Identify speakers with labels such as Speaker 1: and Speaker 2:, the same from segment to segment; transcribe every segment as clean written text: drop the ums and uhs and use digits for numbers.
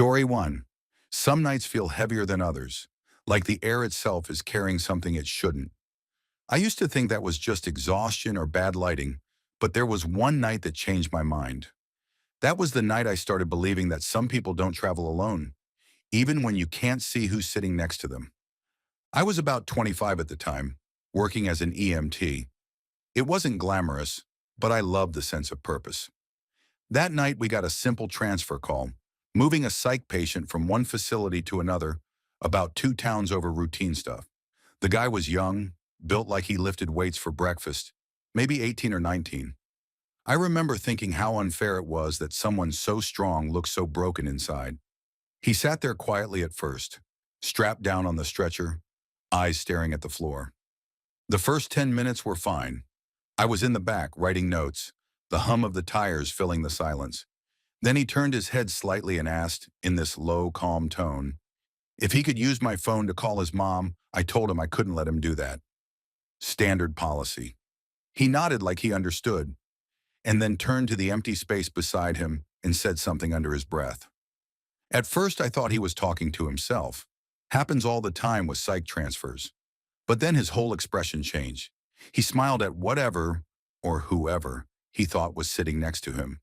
Speaker 1: Story 1. Some nights feel heavier than others, like the air itself is carrying something it shouldn't. I used to think that was just exhaustion or bad lighting, but there was one night that changed my mind. That was the night I started believing that some people don't travel alone, even when you can't see who's sitting next to them. I was about 25 at the time, working as an EMT. It wasn't glamorous, but I loved the sense of purpose. That night we got a simple transfer call, moving a psych patient from one facility to another, about 2 towns over routine stuff. The guy was young, built like he lifted weights for breakfast, maybe 18 or 19. I remember thinking how unfair it was that someone so strong looked so broken inside. He sat there quietly at first, strapped down on the stretcher, eyes staring at the floor. The first 10 minutes were fine. I was in the back writing notes, the hum of the tires filling the silence. Then he turned his head slightly and asked, in this low, calm tone, if he could use my phone to call his mom. I told him I couldn't let him do that. Standard policy. He nodded like he understood, and then turned to the empty space beside him and said something under his breath. At first I thought he was talking to himself. Happens all the time with psych transfers. But then his whole expression changed. He smiled at whatever, or whoever, he thought was sitting next to him.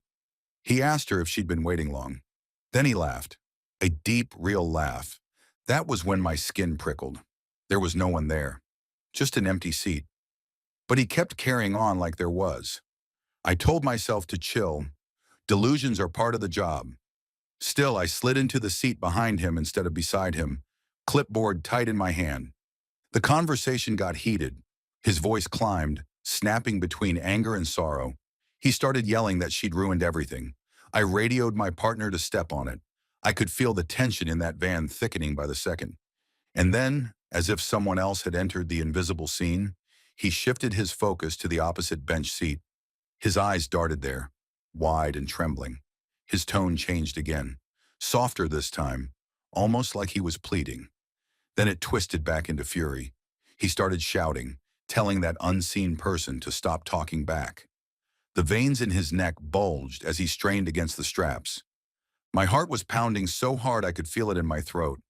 Speaker 1: He asked her if she'd been waiting long. Then he laughed. A deep, real laugh. That was when my skin prickled. There was no one there. Just an empty seat. But he kept carrying on like there was. I told myself to chill. Delusions are part of the job. Still, I slid into the seat behind him instead of beside him, clipboard tight in my hand. The conversation got heated. His voice climbed, snapping between anger and sorrow. He started yelling that she'd ruined everything. I radioed my partner to step on it. I could feel the tension in that van thickening by the second. And then, as if someone else had entered the invisible scene, he shifted his focus to the opposite bench seat. His eyes darted there, wide and trembling. His tone changed again, softer this time, almost like he was pleading. Then it twisted back into fury. He started shouting, telling that unseen person to stop talking back. The veins in his neck bulged as he strained against the straps. My heart was pounding so hard I could feel it in my throat.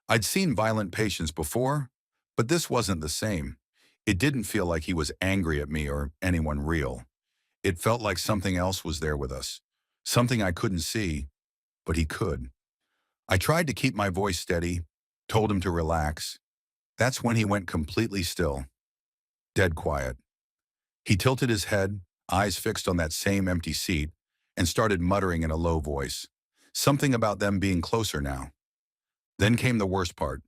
Speaker 1: I'd seen violent patients before, but this wasn't the same. It didn't feel like he was angry at me or anyone real. It felt like something else was there with us, something I couldn't see, but he could. I tried to keep my voice steady, told him to relax. That's when he went completely still, dead quiet. He tilted his head, eyes fixed on that same empty seat, and started muttering in a low voice, something about them being closer now. Then came the worst part.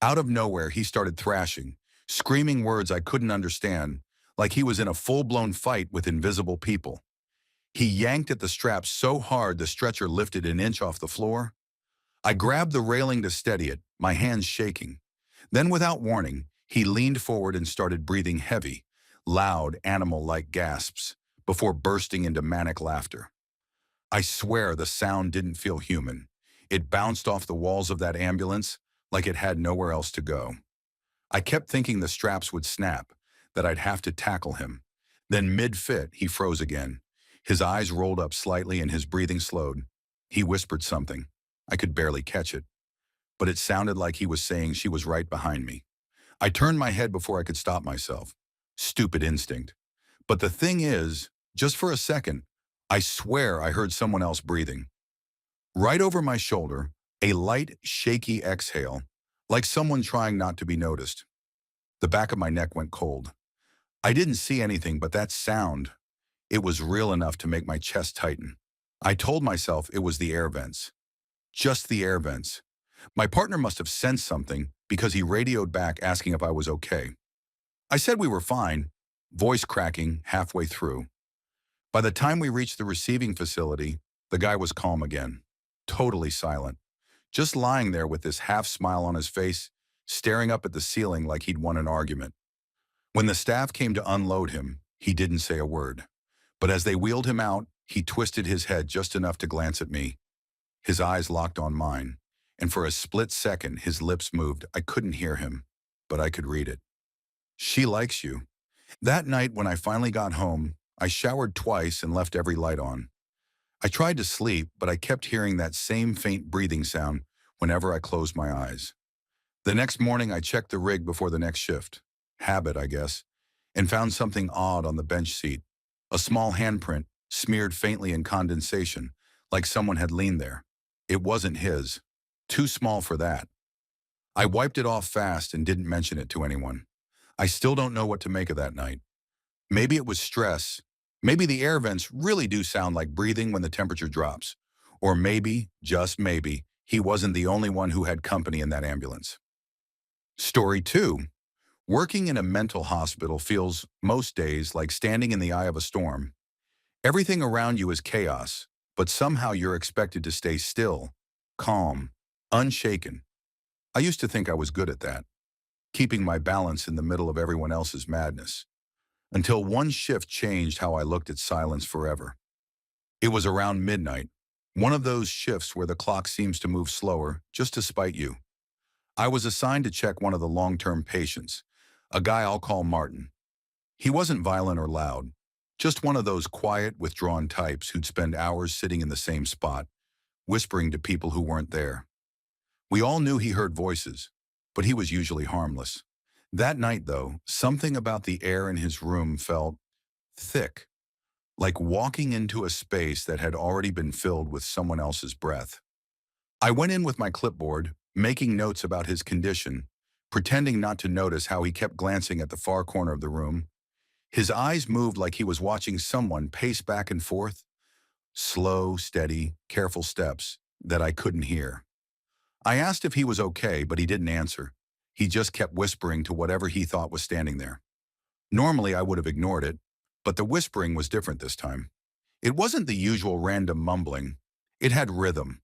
Speaker 1: Out of nowhere, he started thrashing, screaming words I couldn't understand, like he was in a full-blown fight with invisible people. He yanked at the strap so hard the stretcher lifted an inch off the floor. I grabbed the railing to steady it, my hands shaking. Then, without warning, he leaned forward and started breathing heavy, loud, animal-like gasps, before bursting into manic laughter. I swear the sound didn't feel human. It bounced off the walls of that ambulance like it had nowhere else to go. I kept thinking the straps would snap, that I'd have to tackle him. Then mid-fit, he froze again. His eyes rolled up slightly and his breathing slowed. He whispered something. I could barely catch it, but it sounded like he was saying she was right behind me. I turned my head before I could stop myself. Stupid instinct. But the thing is, just for a second, I swear I heard someone else breathing. Right over my shoulder, a light, shaky exhale, like someone trying not to be noticed. The back of my neck went cold. I didn't see anything, but that sound, it was real enough to make my chest tighten. I told myself it was the air vents. Just the air vents. My partner must have sensed something because he radioed back asking if I was okay. I said we were fine, voice cracking halfway through. By the time we reached the receiving facility, the guy was calm again, totally silent, just lying there with this half smile on his face, staring up at the ceiling like he'd won an argument. When the staff came to unload him, he didn't say a word. But as they wheeled him out, he twisted his head just enough to glance at me. His eyes locked on mine, and for a split second his lips moved. I couldn't hear him, but I could read it. She likes you. That night when I finally got home, I showered twice and left every light on. I tried to sleep, but I kept hearing that same faint breathing sound whenever I closed my eyes. The next morning, I checked the rig before the next shift. Habit, I guess, and found something odd on the bench seat. A small handprint, smeared faintly in condensation, like someone had leaned there. It wasn't his. Too small for that. I wiped it off fast and didn't mention it to anyone. I still don't know what to make of that night. Maybe it was stress. Maybe the air vents really do sound like breathing when the temperature drops. Or maybe, just maybe, he wasn't the only one who had company in that ambulance. Story 2. Working in a mental hospital feels, most days, like standing in the eye of a storm. Everything around you is chaos, but somehow you're expected to stay still, calm, unshaken. I used to think I was good at that, keeping my balance in the middle of everyone else's madness, until one shift changed how I looked at silence forever. It was around midnight, one of those shifts where the clock seems to move slower just to spite you. I was assigned to check one of the long-term patients, a guy I'll call Martin. He wasn't violent or loud, just one of those quiet, withdrawn types who'd spend hours sitting in the same spot, whispering to people who weren't there. We all knew he heard voices, but he was usually harmless. That night, though, something about the air in his room felt thick, like walking into a space that had already been filled with someone else's breath. I went in with my clipboard, making notes about his condition, pretending not to notice how he kept glancing at the far corner of the room. His eyes moved like he was watching someone pace back and forth, slow, steady, careful steps that I couldn't hear. I asked if he was okay, but he didn't answer. He just kept whispering to whatever he thought was standing there. Normally, I would have ignored it, but the whispering was different this time. It wasn't the usual random mumbling. It had rhythm,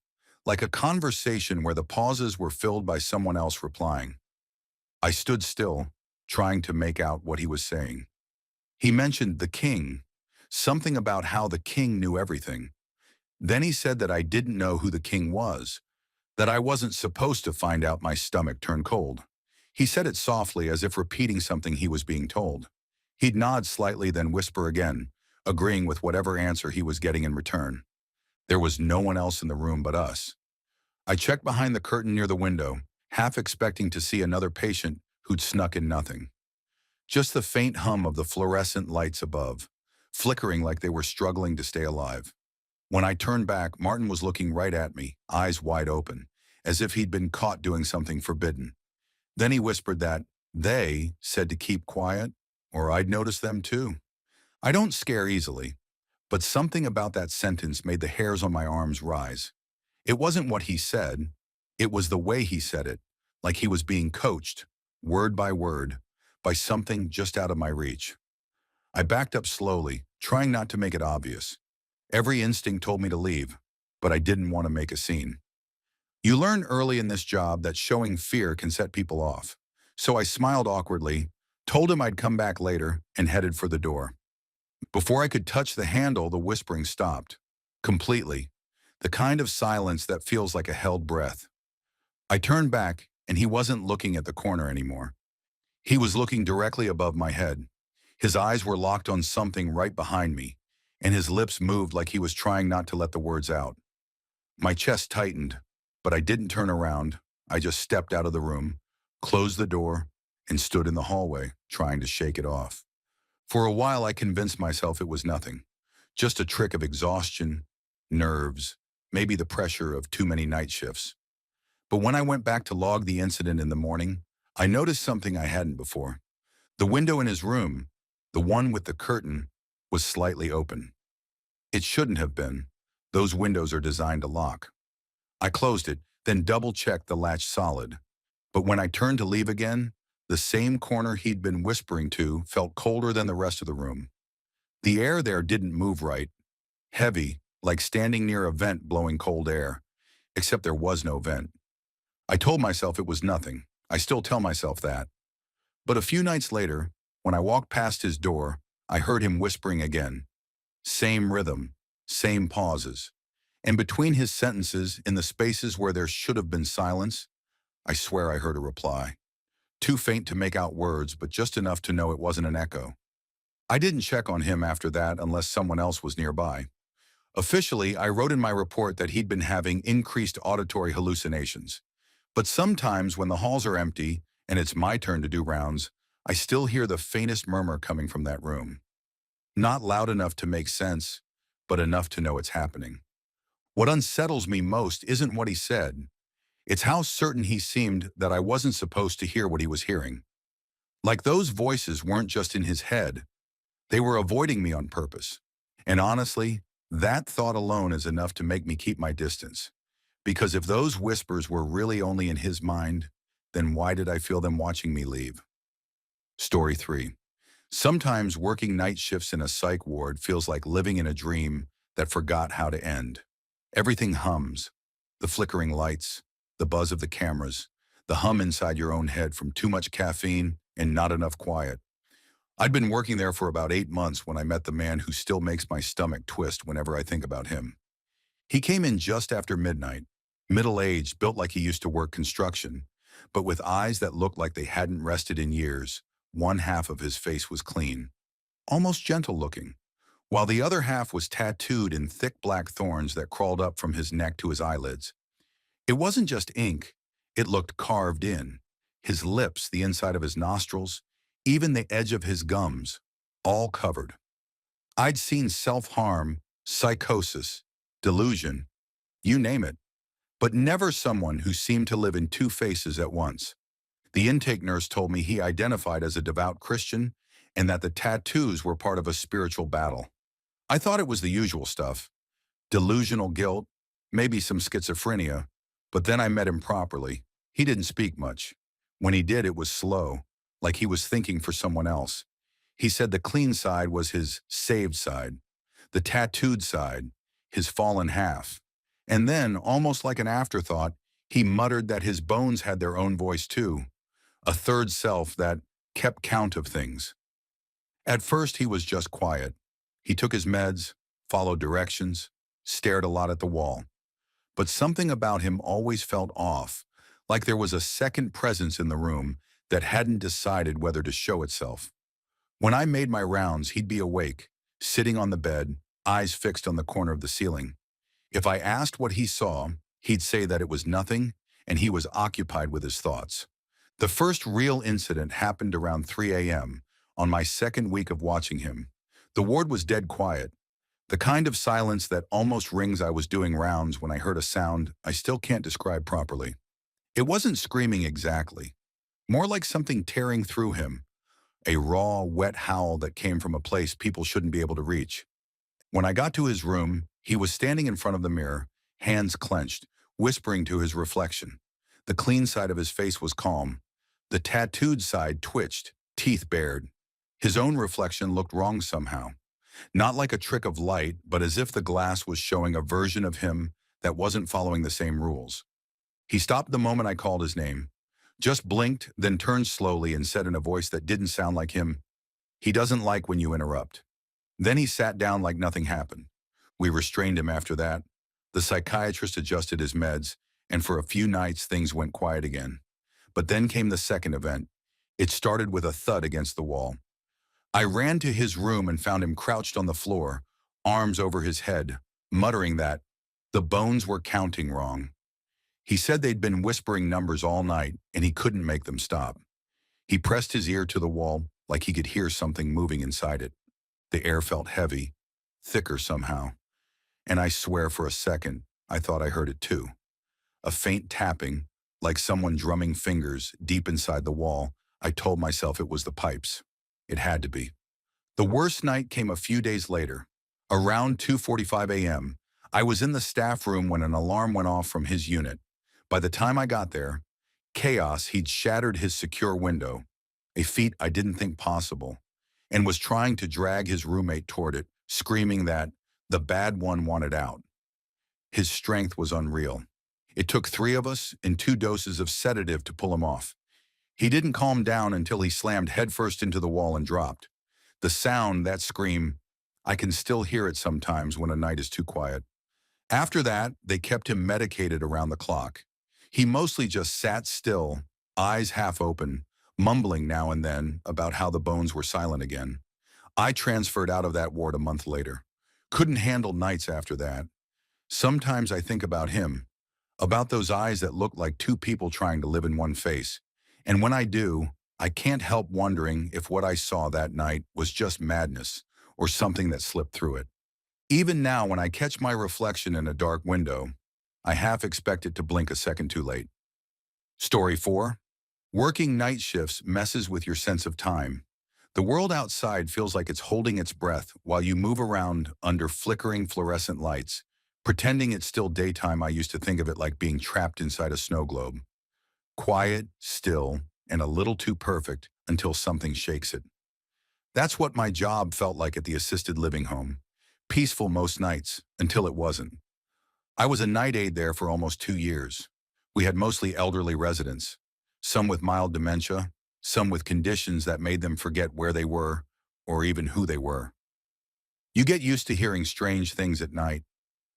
Speaker 1: like a conversation where the pauses were filled by someone else replying. I stood still, trying to make out what he was saying. He mentioned the king, something about how the king knew everything. Then he said that I didn't know who the king was, that I wasn't supposed to find out. My stomach turned cold. He said it softly, as if repeating something he was being told. He'd nod slightly, then whisper again, agreeing with whatever answer he was getting in return. There was no one else in the room but us. I checked behind the curtain near the window, half expecting to see another patient who'd snuck in. Nothing. Just the faint hum of the fluorescent lights above, flickering like they were struggling to stay alive. When I turned back, Martin was looking right at me, eyes wide open, as if he'd been caught doing something forbidden. Then he whispered that they said to keep quiet, or I'd notice them too. I don't scare easily, but something about that sentence made the hairs on my arms rise. It wasn't what he said, it was the way he said it, like he was being coached, word by word, by something just out of my reach. I backed up slowly, trying not to make it obvious. Every instinct told me to leave, but I didn't want to make a scene. You learn early in this job that showing fear can set people off. So I smiled awkwardly, told him I'd come back later, and headed for the door. Before I could touch the handle, the whispering stopped. Completely. The kind of silence that feels like a held breath. I turned back, and he wasn't looking at the corner anymore. He was looking directly above my head. His eyes were locked on something right behind me, and his lips moved like he was trying not to let the words out. My chest tightened, but I didn't turn around. I just stepped out of the room, closed the door, and stood in the hallway, trying to shake it off. For a while, I convinced myself it was nothing, just a trick of exhaustion, nerves, maybe the pressure of too many night shifts. But when I went back to log the incident in the morning, I noticed something I hadn't before. The window in his room, the one with the curtain, was slightly open. It shouldn't have been. Those windows are designed to lock. I closed it, then double-checked the latch solid. But when I turned to leave again, the same corner he'd been whispering to felt colder than the rest of the room. The air there didn't move right. Heavy, like standing near a vent blowing cold air. Except there was no vent. I told myself it was nothing. I still tell myself that. But a few nights later, when I walked past his door, I heard him whispering again. Same rhythm, same pauses. And between his sentences, in the spaces where there should have been silence, I swear I heard a reply. Too faint to make out words, but just enough to know it wasn't an echo. I didn't check on him after that unless someone else was nearby. Officially, I wrote in my report that he'd been having increased auditory hallucinations. But sometimes when the halls are empty and it's my turn to do rounds, I still hear the faintest murmur coming from that room. Not loud enough to make sense, but enough to know it's happening. What unsettles me most isn't what he said. It's how certain he seemed that I wasn't supposed to hear what he was hearing. Like those voices weren't just in his head, they were avoiding me on purpose. And honestly, that thought alone is enough to make me keep my distance. Because if those whispers were really only in his mind, then why did I feel them watching me leave? Story 3. Sometimes working night shifts in a psych ward feels like living in a dream that forgot how to end. Everything hums. The flickering lights, the buzz of the cameras, the hum inside your own head from too much caffeine and not enough quiet. I'd been working there for about 8 months when I met the man who still makes my stomach twist whenever I think about him. He came in just after midnight, middle-aged, built like he used to work construction, but with eyes that looked like they hadn't rested in years. One half of his face was clean, almost gentle-looking, while the other half was tattooed in thick black thorns that crawled up from his neck to his eyelids. It wasn't just ink, it looked carved in. His lips, the inside of his nostrils, even the edge of his gums, all covered. I'd seen self-harm, psychosis, delusion, you name it, but never someone who seemed to live in two faces at once. The intake nurse told me he identified as a devout Christian and that the tattoos were part of a spiritual battle. I thought it was the usual stuff, delusional guilt, maybe some schizophrenia, but then I met him properly. He didn't speak much. When he did, it was slow, like he was thinking for someone else. He said the clean side was his saved side, the tattooed side, his fallen half. And then, almost like an afterthought, he muttered that his bones had their own voice too, a third self that kept count of things. At first, he was just quiet. He took his meds, followed directions, stared a lot at the wall. But something about him always felt off, like there was a second presence in the room that hadn't decided whether to show itself. When I made my rounds, he'd be awake, sitting on the bed, eyes fixed on the corner of the ceiling. If I asked what he saw, he'd say that it was nothing, and he was occupied with his thoughts. The first real incident happened around 3 a.m. on my second week of watching him. The ward was dead quiet, the kind of silence that almost rings. I was doing rounds when I heard a sound I still can't describe properly. It wasn't screaming exactly, more like something tearing through him, a raw, wet howl that came from a place people shouldn't be able to reach. When I got to his room, he was standing in front of the mirror, hands clenched, whispering to his reflection. The clean side of his face was calm. The tattooed side twitched, teeth bared. His own reflection looked wrong somehow. Not like a trick of light, but as if the glass was showing a version of him that wasn't following the same rules. He stopped the moment I called his name, just blinked, then turned slowly and said in a voice that didn't sound like him, "He doesn't like when you interrupt." Then he sat down like nothing happened. We restrained him after that. The psychiatrist adjusted his meds, and for a few nights things went quiet again. But then came the second event. It started with a thud against the wall. I ran to his room and found him crouched on the floor, arms over his head, muttering that the bones were counting wrong. He said they'd been whispering numbers all night, and he couldn't make them stop. He pressed his ear to the wall like he could hear something moving inside it. The air felt heavy, thicker somehow. And I swear for a second, I thought I heard it too. A faint tapping, like someone drumming fingers deep inside the wall. I told myself it was the pipes. It had to be. The worst night came a few days later. Around 2:45 a.m., I was in the staff room when an alarm went off from his unit. By the time I got there, chaos. He'd shattered his secure window, a feat I didn't think possible, and was trying to drag his roommate toward it, screaming that the bad one wanted out. His strength was unreal. It took 3 of us and 2 doses of sedative to pull him off. He didn't calm down until he slammed headfirst into the wall and dropped. The sound, that scream, I can still hear it sometimes when a night is too quiet. After that, they kept him medicated around the clock. He mostly just sat still, eyes half open, mumbling now and then about how the bones were silent again. I transferred out of that ward a month later. Couldn't handle nights after that. Sometimes I think about him, about those eyes that look like two people trying to live in one face. And when I do, I can't help wondering if what I saw that night was just madness or something that slipped through it. Even now, when I catch my reflection in a dark window, I half expect it to blink a second too late. Story 4. Working night shifts messes with your sense of time. The world outside feels like it's holding its breath while you move around under flickering fluorescent lights. Pretending it's still daytime, I used to think of it like being trapped inside a snow globe. Quiet, still, and a little too perfect until something shakes it. That's what my job felt like at the assisted living home. Peaceful most nights, until it wasn't. I was a night aide there for almost 2 years. We had mostly elderly residents, some with mild dementia, some with conditions that made them forget where they were or even who they were. You get used to hearing strange things at night,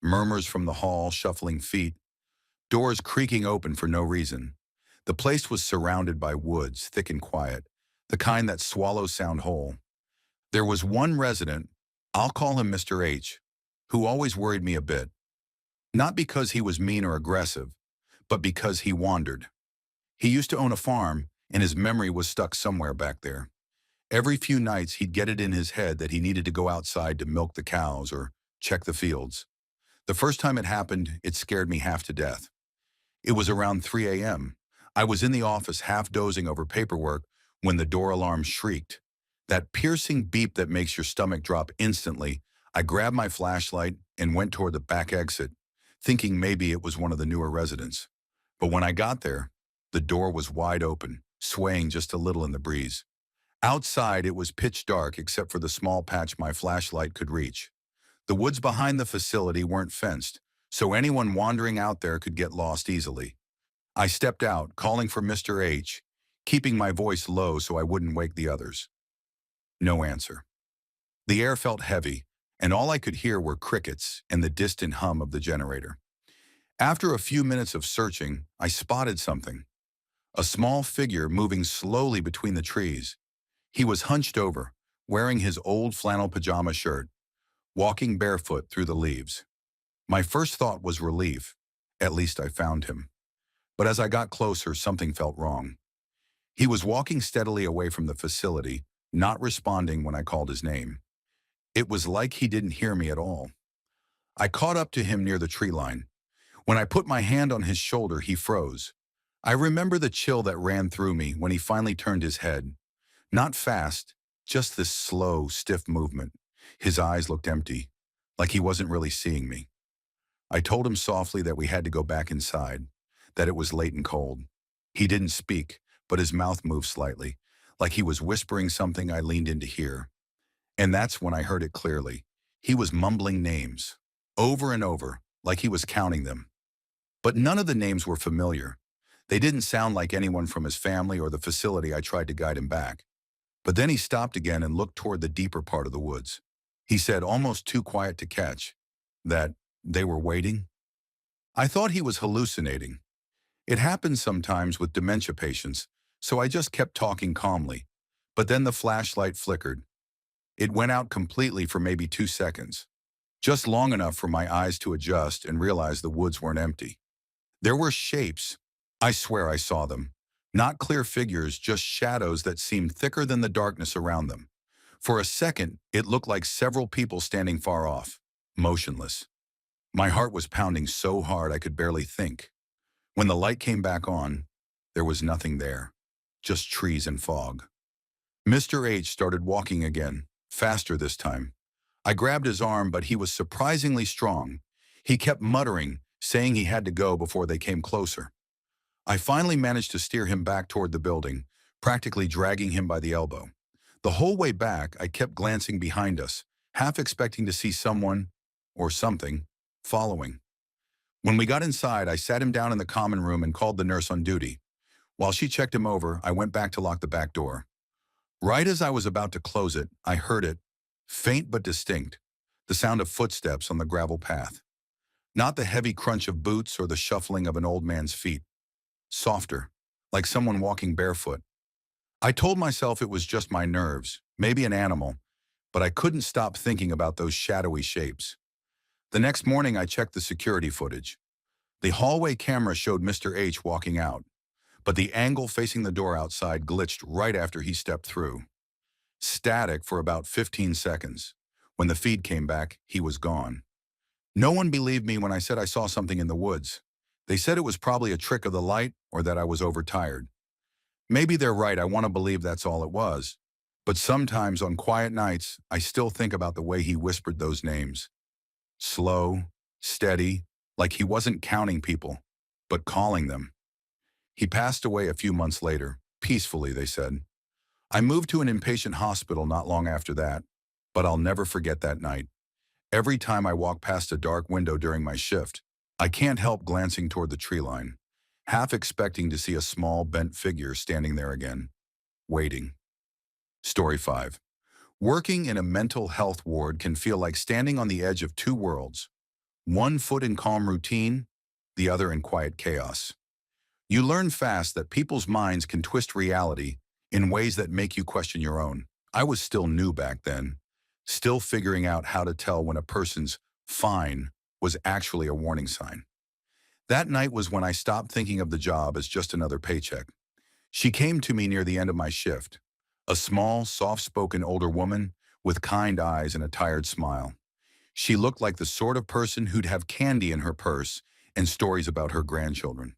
Speaker 1: murmurs from the hall, shuffling feet, doors creaking open for no reason. The place was surrounded by woods, thick and quiet, the kind that swallows sound whole. There was one resident, I'll call him Mr. H, who always worried me a bit. Not because he was mean or aggressive, but because he wandered. He used to own a farm, and his memory was stuck somewhere back there. Every few nights, he'd get it in his head that he needed to go outside to milk the cows or check the fields. The first time it happened, it scared me half to death. It was around 3 a.m. I was in the office half dozing over paperwork when the door alarm shrieked. That piercing beep that makes your stomach drop instantly. I grabbed my flashlight and went toward the back exit, thinking maybe it was one of the newer residents. But when I got there, the door was wide open, swaying just a little in the breeze. Outside, it was pitch dark except for the small patch my flashlight could reach. The woods behind the facility weren't fenced, so anyone wandering out there could get lost easily. I stepped out, calling for Mr. H, keeping my voice low so I wouldn't wake the others. No answer. The air felt heavy, and all I could hear were crickets and the distant hum of the generator. After a few minutes of searching, I spotted something. A small figure moving slowly between the trees. He was hunched over, wearing his old flannel pajama shirt, walking barefoot through the leaves. My first thought was relief. At least I found him. But as I got closer, something felt wrong. He was walking steadily away from the facility, not responding when I called his name. It was like he didn't hear me at all. I caught up to him near the tree line. When I put my hand on his shoulder, he froze. I remember the chill that ran through me when he finally turned his head. Not fast, just this slow, stiff movement. His eyes looked empty, like he wasn't really seeing me. I told him softly that we had to go back inside, that it was late and cold. He didn't speak, but his mouth moved slightly, like he was whispering something I leaned in to hear. And that's when I heard it clearly. He was mumbling names, over and over, like he was counting them. But none of the names were familiar. They didn't sound like anyone from his family or the facility I tried to guide him back. But then he stopped again and looked toward the deeper part of the woods. He said, almost too quiet to catch, that they were waiting. I thought he was hallucinating. It happens sometimes with dementia patients, so I just kept talking calmly. But then the flashlight flickered. It went out completely for maybe 2 seconds, just long enough for my eyes to adjust and realize the woods weren't empty. There were shapes. I swear I saw them. Not clear figures, just shadows that seemed thicker than the darkness around them. For a second, it looked like several people standing far off, motionless. My heart was pounding so hard I could barely think. When the light came back on, there was nothing there, just trees and fog. Mr. H started walking again, faster this time. I grabbed his arm, but he was surprisingly strong. He kept muttering, saying he had to go before they came closer. I finally managed to steer him back toward the building, practically dragging him by the elbow. The whole way back, I kept glancing behind us, half expecting to see someone, or something, following. When we got inside, I sat him down in the common room and called the nurse on duty. While she checked him over, I went back to lock the back door. Right as I was about to close it, I heard it, faint but distinct, the sound of footsteps on the gravel path. Not the heavy crunch of boots or the shuffling of an old man's feet. Softer, like someone walking barefoot. I told myself it was just my nerves, maybe an animal, but I couldn't stop thinking about those shadowy shapes. The next morning, I checked the security footage. The hallway camera showed Mr. H walking out, but the angle facing the door outside glitched right after he stepped through. Static for about 15 seconds. When the feed came back, he was gone. No one believed me when I said I saw something in the woods. They said it was probably a trick of the light or that I was overtired. Maybe they're right, I want to believe that's all it was. But sometimes on quiet nights, I still think about the way he whispered those names. Slow, steady, like he wasn't counting people, but calling them. He passed away a few months later, peacefully, they said. I moved to an inpatient hospital not long after that, but I'll never forget that night. Every time I walk past a dark window during my shift, I can't help glancing toward the tree line, half expecting to see a small, bent figure standing there again, waiting. Story 5. Working in a mental health ward can feel like standing on the edge of two worlds, one foot in calm routine, the other in quiet chaos. You learn fast that people's minds can twist reality in ways that make you question your own. I was still new back then, still figuring out how to tell when a person's fine was actually a warning sign. That night was when I stopped thinking of the job as just another paycheck. She came to me near the end of my shift, a small, soft-spoken older woman with kind eyes and a tired smile. She looked like the sort of person who'd have candy in her purse and stories about her grandchildren.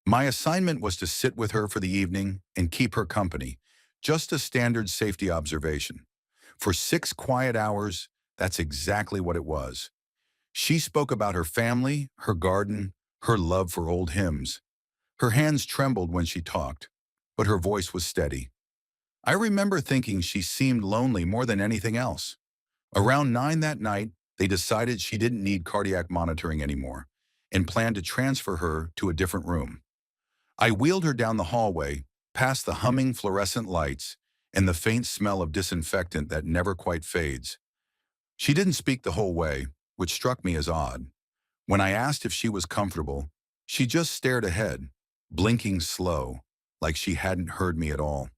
Speaker 1: My assignment was to sit with her for the evening and keep her company, just a standard safety observation. For 6 quiet hours, that's exactly what it was. She spoke about her family, her garden, her love for old hymns. Her hands trembled when she talked, but her voice was steady. I remember thinking she seemed lonely more than anything else. Around 9 that night, they decided she didn't need cardiac monitoring anymore and planned to transfer her to a different room. I wheeled her down the hallway, past the humming fluorescent lights and the faint smell of disinfectant that never quite fades. She didn't speak the whole way, which struck me as odd. When I asked if she was comfortable, she just stared ahead, blinking slow, like she hadn't heard me at all.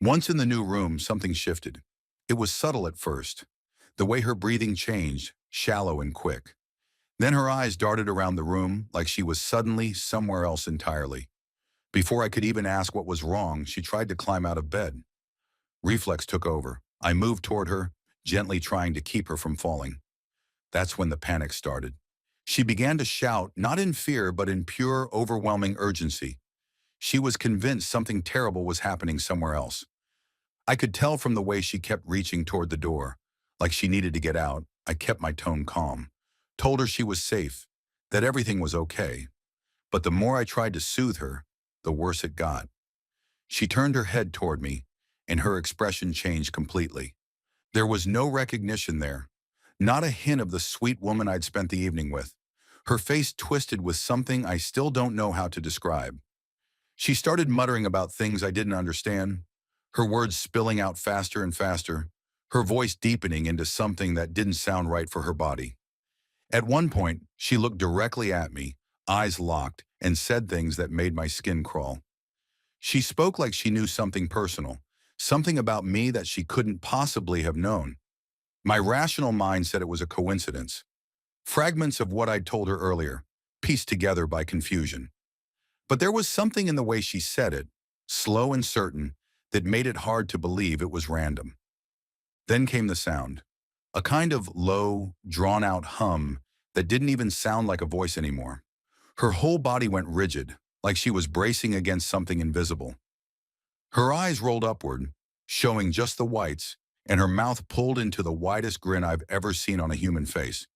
Speaker 1: Once in the new room, something shifted. It was subtle at first, the way her breathing changed, shallow and quick. Then her eyes darted around the room like she was suddenly somewhere else entirely. Before I could even ask what was wrong, she tried to climb out of bed. Reflex took over. I moved toward her, gently trying to keep her from falling. That's when the panic started. She began to shout, not in fear, but in pure, overwhelming urgency. She was convinced something terrible was happening somewhere else. I could tell from the way she kept reaching toward the door, like she needed to get out. I kept my tone calm, told her she was safe, that everything was okay. But the more I tried to soothe her, the worse it got. She turned her head toward me, and her expression changed completely. There was no recognition there, not a hint of the sweet woman I'd spent the evening with. Her face twisted with something I still don't know how to describe. She started muttering about things I didn't understand, her words spilling out faster and faster, her voice deepening into something that didn't sound right for her body. At one point, she looked directly at me, eyes locked, and said things that made my skin crawl. She spoke like she knew something personal, something about me that she couldn't possibly have known. My rational mind said it was a coincidence. Fragments of what I'd told her earlier, pieced together by confusion. But there was something in the way she said it, slow and certain, that made it hard to believe it was random. Then came the sound, a kind of low, drawn-out hum that didn't even sound like a voice anymore. Her whole body went rigid, like she was bracing against something invisible. Her eyes rolled upward, showing just the whites, and her mouth pulled into the widest grin I've ever seen on a human face.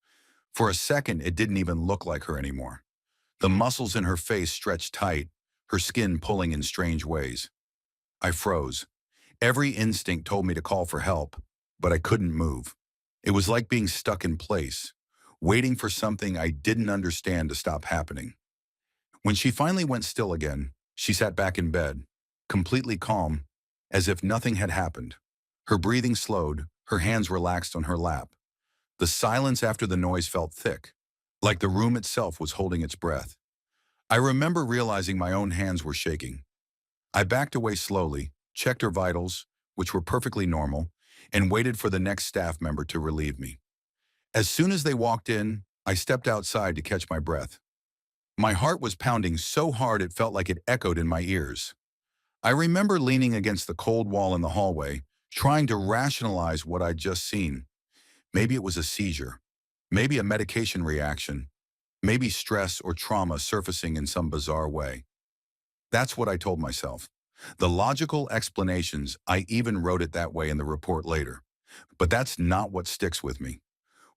Speaker 1: For a second, it didn't even look like her anymore. The muscles in her face stretched tight, her skin pulling in strange ways. I froze. Every instinct told me to call for help, but I couldn't move. It was like being stuck in place, waiting for something I didn't understand to stop happening. When she finally went still again, she sat back in bed, completely calm, as if nothing had happened. Her breathing slowed, her hands relaxed on her lap. The silence after the noise felt thick, like the room itself was holding its breath. I remember realizing my own hands were shaking. I backed away slowly, checked her vitals, which were perfectly normal, and waited for the next staff member to relieve me. As soon as they walked in, I stepped outside to catch my breath. My heart was pounding so hard it felt like it echoed in my ears. I remember leaning against the cold wall in the hallway, trying to rationalize what I'd just seen. Maybe it was a seizure. Maybe a medication reaction. Maybe stress or trauma surfacing in some bizarre way. That's what I told myself. The logical explanations, I even wrote it that way in the report later. But that's not what sticks with me.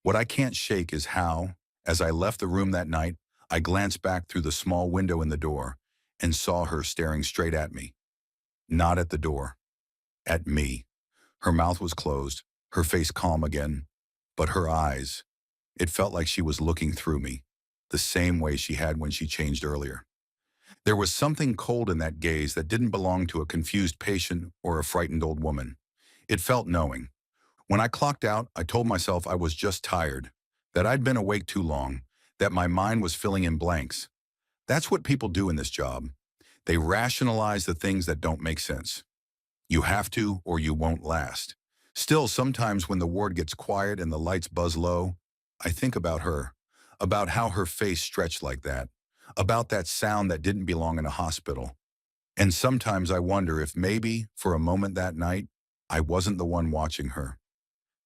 Speaker 1: What I can't shake is how, as I left the room that night, I glanced back through the small window in the door and saw her staring straight at me. Not at the door. At me. Her mouth was closed, her face calm again. But her eyes, it felt like she was looking through me, the same way she had when she changed earlier. There was something cold in that gaze that didn't belong to a confused patient or a frightened old woman. It felt knowing. When I clocked out, I told myself I was just tired, that I'd been awake too long, that my mind was filling in blanks. That's what people do in this job. They rationalize the things that don't make sense. You have to, or you won't last. Still, sometimes when the ward gets quiet and the lights buzz low, I think about her, about how her face stretched like that, about that sound that didn't belong in a hospital. And sometimes I wonder if maybe, for a moment that night, I wasn't the one watching her.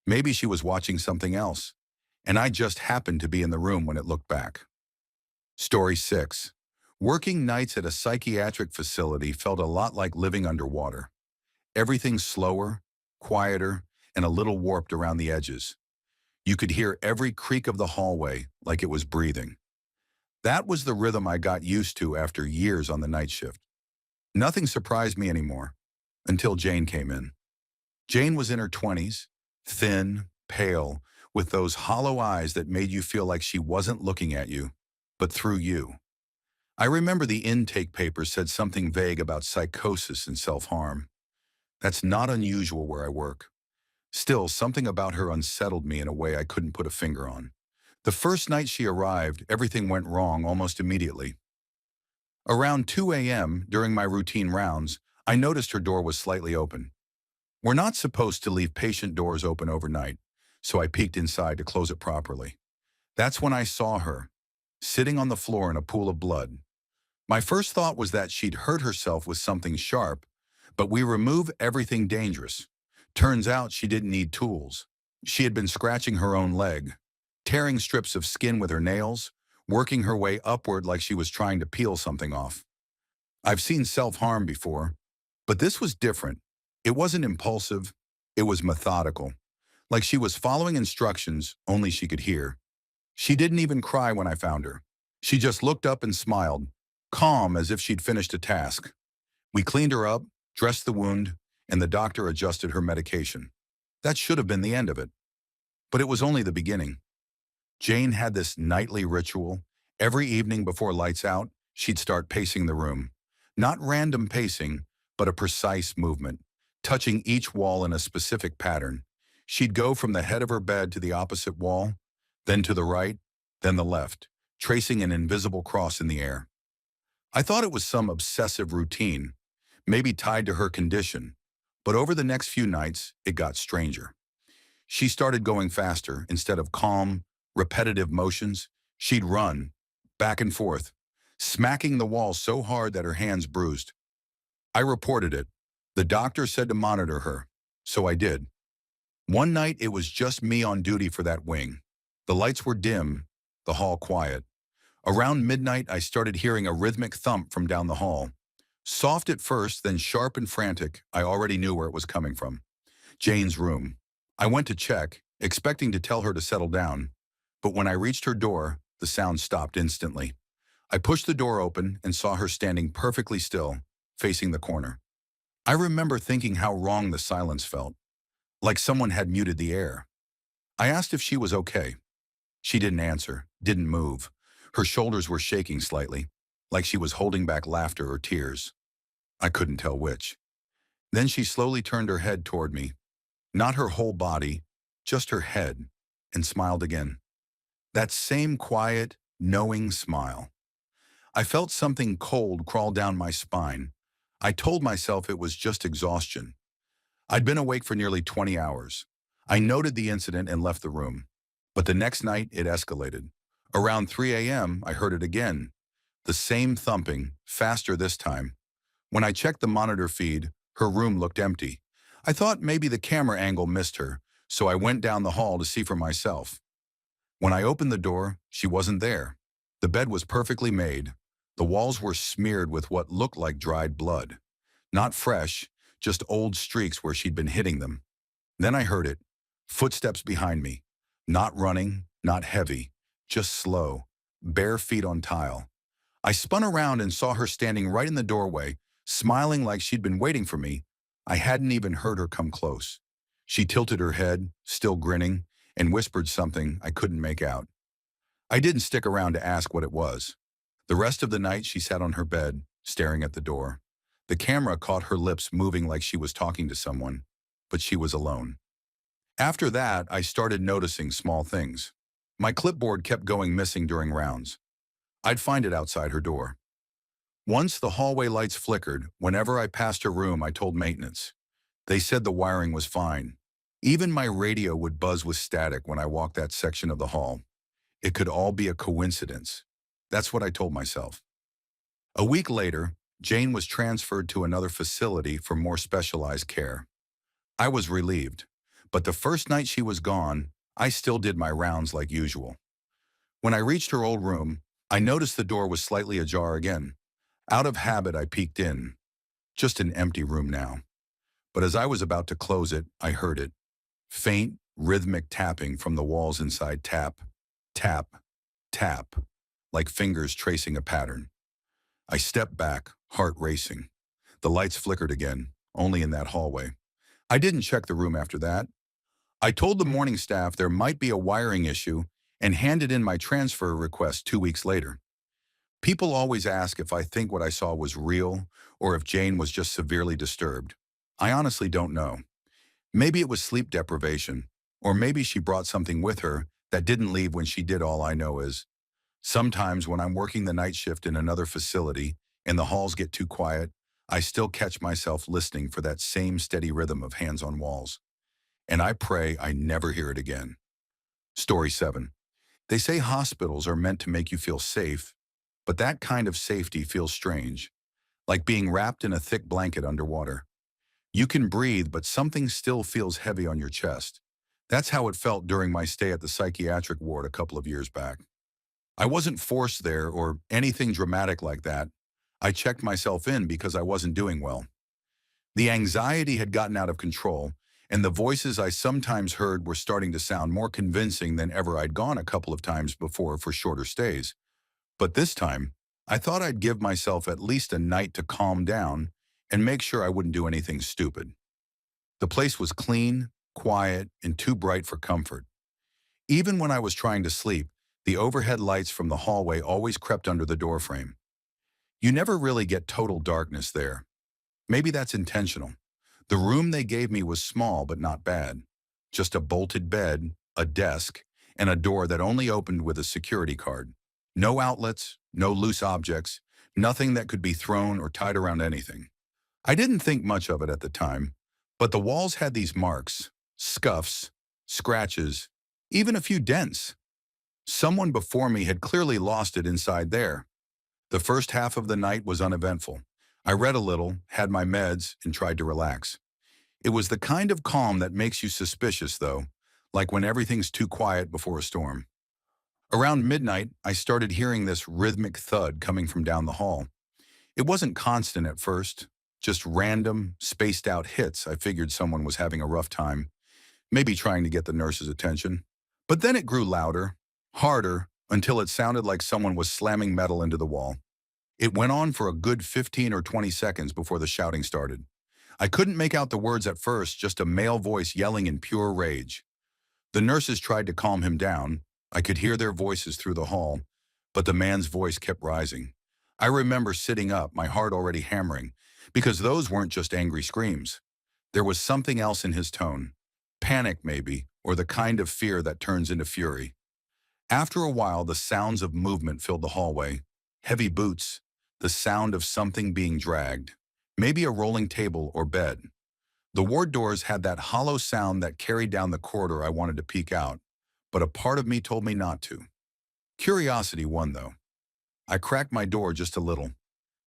Speaker 1: Maybe she was watching something else, and I just happened to be in the room when it looked back. Story 6. Working nights at a psychiatric facility felt a lot like living underwater. Everything slower, quieter, and a little warped around the edges. You could hear every creak of the hallway like it was breathing. That was the rhythm I got used to after years on the night shift. Nothing surprised me anymore, until Jane came in. Jane was in her 20s, thin, pale, with those hollow eyes that made you feel like she wasn't looking at you, but through you. I remember the intake papers said something vague about psychosis and self-harm. That's not unusual where I work. Still, something about her unsettled me in a way I couldn't put a finger on. The first night she arrived, everything went wrong almost immediately. Around 2 a.m., during my routine rounds, I noticed her door was slightly open. We're not supposed to leave patient doors open overnight, so I peeked inside to close it properly. That's when I saw her, sitting on the floor in a pool of blood. My first thought was that she'd hurt herself with something sharp, but we remove everything dangerous. Turns out she didn't need tools. She had been scratching her own leg, tearing strips of skin with her nails, working her way upward like she was trying to peel something off. I've seen self-harm before, but this was different. It wasn't impulsive, it was methodical. Like she was following instructions only she could hear. She didn't even cry when I found her. She just looked up and smiled, calm as if she'd finished a task. We cleaned her up, dressed the wound, and the doctor adjusted her medication. That should have been the end of it. But it was only the beginning. Jane had this nightly ritual. Every evening before lights out, she'd start pacing the room. Not random pacing, but a precise movement, touching each wall in a specific pattern. She'd go from the head of her bed to the opposite wall, then to the right, then the left, tracing an invisible cross in the air. I thought it was some obsessive routine, maybe tied to her condition, but over the next few nights, it got stranger. She started going faster. Instead of calm, repetitive motions, she'd run, back and forth, smacking the wall so hard that her hands bruised. I reported it. The doctor said to monitor her, so I did. One night, it was just me on duty for that wing. The lights were dim, the hall quiet. Around midnight, I started hearing a rhythmic thump from down the hall. Soft at first, then sharp and frantic. I already knew where it was coming from. Jane's room. I went to check, expecting to tell her to settle down. But when I reached her door, the sound stopped instantly. I pushed the door open and saw her standing perfectly still, facing the corner. I remember thinking how wrong the silence felt, like someone had muted the air. I asked if she was okay. She didn't answer, didn't move. Her shoulders were shaking slightly, like she was holding back laughter or tears. I couldn't tell which. Then she slowly turned her head toward me, not her whole body, just her head, and smiled again. That same quiet, knowing smile. I felt something cold crawl down my spine. I told myself it was just exhaustion. I'd been awake for nearly 20 hours. I noted the incident and left the room. But the next night, it escalated. Around 3 a.m., I heard it again. The same thumping, faster this time. When I checked the monitor feed, her room looked empty. I thought maybe the camera angle missed her, so I went down the hall to see for myself. When I opened the door, she wasn't there. The bed was perfectly made. The walls were smeared with what looked like dried blood. Not fresh, just old streaks where she'd been hitting them. Then I heard it. Footsteps behind me. Not running, not heavy, just slow, bare feet on tile. I spun around and saw her standing right in the doorway, smiling like she'd been waiting for me. I hadn't even heard her come close. She tilted her head, still grinning, and whispered something I couldn't make out. I didn't stick around to ask what it was. The rest of the night she sat on her bed, staring at the door. The camera caught her lips moving like she was talking to someone, but she was alone. After that, I started noticing small things. My clipboard kept going missing during rounds. I'd find it outside her door. Once the hallway lights flickered, whenever I passed her room, I told maintenance. They said the wiring was fine. Even my radio would buzz with static when I walked that section of the hall. It could all be a coincidence. That's what I told myself. A week later, Jane was transferred to another facility for more specialized care. I was relieved, but the first night she was gone, I still did my rounds like usual. When I reached her old room, I noticed the door was slightly ajar again. Out of habit, I peeked in. Just an empty room now. But as I was about to close it, I heard it. Faint, rhythmic tapping from the walls inside. Tap, tap, tap, like fingers tracing a pattern. I stepped back, heart racing. The lights flickered again, only in that hallway. I didn't check the room after that. I told the morning staff there might be a wiring issue and handed in my transfer request 2 weeks later. People always ask if I think what I saw was real or if Jane was just severely disturbed. I honestly don't know. Maybe it was sleep deprivation, or maybe she brought something with her that didn't leave when she did. All I know is, sometimes when I'm working the night shift in another facility and the halls get too quiet, I still catch myself listening for that same steady rhythm of hands on walls. And I pray I never hear it again. Story 7. They say hospitals are meant to make you feel safe, but that kind of safety feels strange, like being wrapped in a thick blanket underwater. You can breathe, but something still feels heavy on your chest. That's how it felt during my stay at the psychiatric ward a couple of years back. I wasn't forced there or anything dramatic like that. I checked myself in because I wasn't doing well. The anxiety had gotten out of control, and the voices I sometimes heard were starting to sound more convincing than ever. I'd gone a couple of times before for shorter stays. But this time, I thought I'd give myself at least a night to calm down and make sure I wouldn't do anything stupid. The place was clean, quiet, and too bright for comfort. Even when I was trying to sleep, the overhead lights from the hallway always crept under the doorframe. You never really get total darkness there. Maybe that's intentional. The room they gave me was small but not bad. Just a bolted bed, a desk, and a door that only opened with a security card. No outlets, no loose objects, nothing that could be thrown or tied around anything. I didn't think much of it at the time, but the walls had these marks, scuffs, scratches, even a few dents. Someone before me had clearly lost it inside there. The first half of the night was uneventful. I read a little, had my meds, and tried to relax. It was the kind of calm that makes you suspicious, though, like when everything's too quiet before a storm. Around midnight, I started hearing this rhythmic thud coming from down the hall. It wasn't constant at first, just random, spaced-out hits. I figured someone was having a rough time, maybe trying to get the nurse's attention. But then it grew louder, harder, until it sounded like someone was slamming metal into the wall. It went on for a good 15 or 20 seconds before the shouting started. I couldn't make out the words at first, just a male voice yelling in pure rage. The nurses tried to calm him down. I could hear their voices through the hall, but the man's voice kept rising. I remember sitting up, my heart already hammering, because those weren't just angry screams. There was something else in his tone. Panic, maybe, or the kind of fear that turns into fury. After a while, the sounds of movement filled the hallway. Heavy boots, the sound of something being dragged, maybe a rolling table or bed. The ward doors had that hollow sound that carried down the corridor. I wanted to peek out, but a part of me told me not to. Curiosity won, though. I cracked my door just a little.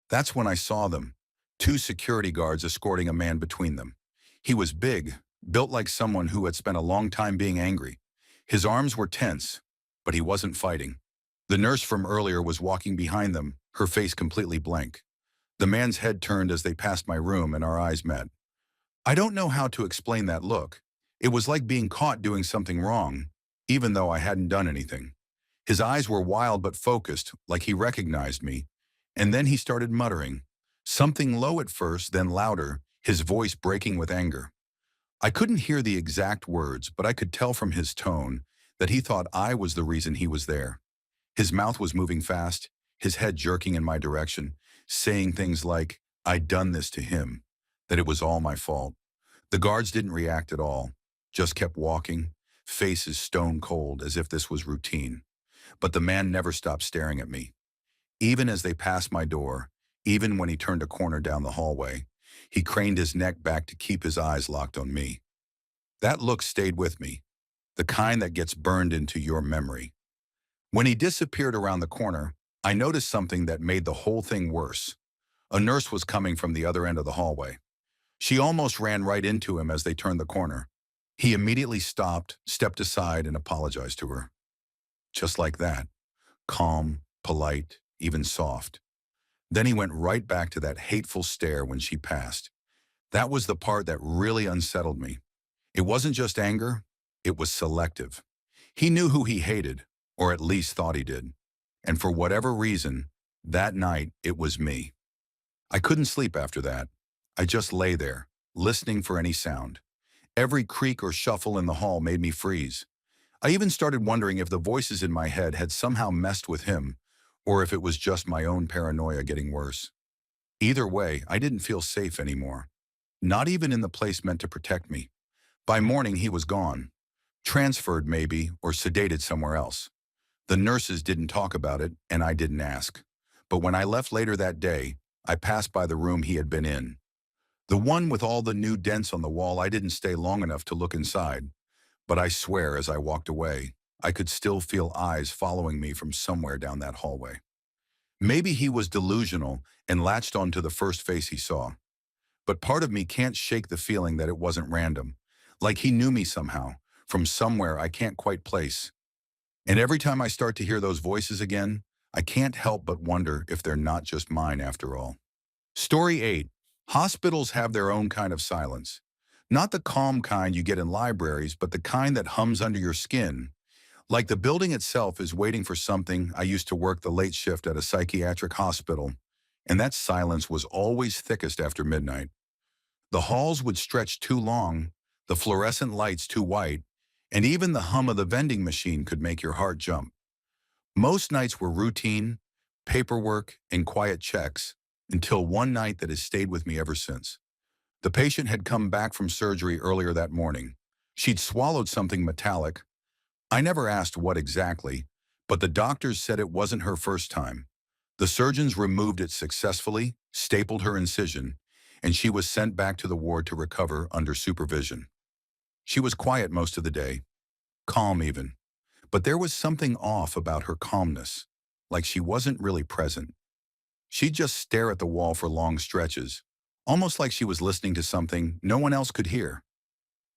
Speaker 1: That's when I saw them, two security guards escorting a man between them. He was big, built like someone who had spent a long time being angry. His arms were tense, but he wasn't fighting. The nurse from earlier was walking behind them, her face completely blank. The man's head turned as they passed my room and our eyes met. I don't know how to explain that look. It was like being caught doing something wrong, even though I hadn't done anything. His eyes were wild but focused, like he recognized me, and then he started muttering. Something low at first, then louder, his voice breaking with anger. I couldn't hear the exact words, but I could tell from his tone that he thought I was the reason he was there. His mouth was moving fast, his head jerking in my direction, saying things like, I'd done this to him, that it was all my fault. The guards didn't react at all, just kept walking, faces stone cold as if this was routine. But the man never stopped staring at me. Even as they passed my door, even when he turned a corner down the hallway, he craned his neck back to keep his eyes locked on me. That look stayed with me, the kind that gets burned into your memory. When he disappeared around the corner, I noticed something that made the whole thing worse. A nurse was coming from the other end of the hallway. She almost ran right into him as they turned the corner. He immediately stopped, stepped aside, and apologized to her. Just like that. Calm, polite, even soft. Then he went right back to that hateful stare when she passed. That was the part that really unsettled me. It wasn't just anger, it was selective. He knew who he hated, or at least thought he did. And for whatever reason, that night it was me. I couldn't sleep after that. I just lay there, listening for any sound. Every creak or shuffle in the hall made me freeze. I even started wondering if the voices in my head had somehow messed with him, or if it was just my own paranoia getting worse. Either way, I didn't feel safe anymore. Not even in the place meant to protect me. By morning, he was gone. Transferred maybe, or sedated somewhere else. The nurses didn't talk about it, and I didn't ask. But when I left later that day, I passed by the room he had been in. The one with all the new dents on the wall. I didn't stay long enough to look inside. But I swear, as I walked away, I could still feel eyes following me from somewhere down that hallway. Maybe he was delusional and latched onto the first face he saw. But part of me can't shake the feeling that it wasn't random, like he knew me somehow, from somewhere I can't quite place. And every time I start to hear those voices again, I can't help but wonder if they're not just mine after all. Story 8. Hospitals have their own kind of silence. Not the calm kind you get in libraries, but the kind that hums under your skin. Like the building itself is waiting for something. I used to work the late shift at a psychiatric hospital, and that silence was always thickest after midnight. The halls would stretch too long, the fluorescent lights too white, and even the hum of the vending machine could make your heart jump. Most nights were routine, paperwork, and quiet checks, until one night that has stayed with me ever since. The patient had come back from surgery earlier that morning. She'd swallowed something metallic. I never asked what exactly, but the doctors said it wasn't her first time. The surgeons removed it successfully, stapled her incision, and she was sent back to the ward to recover under supervision. She was quiet most of the day, calm even, but there was something off about her calmness, like she wasn't really present. She'd just stare at the wall for long stretches, almost like she was listening to something no one else could hear.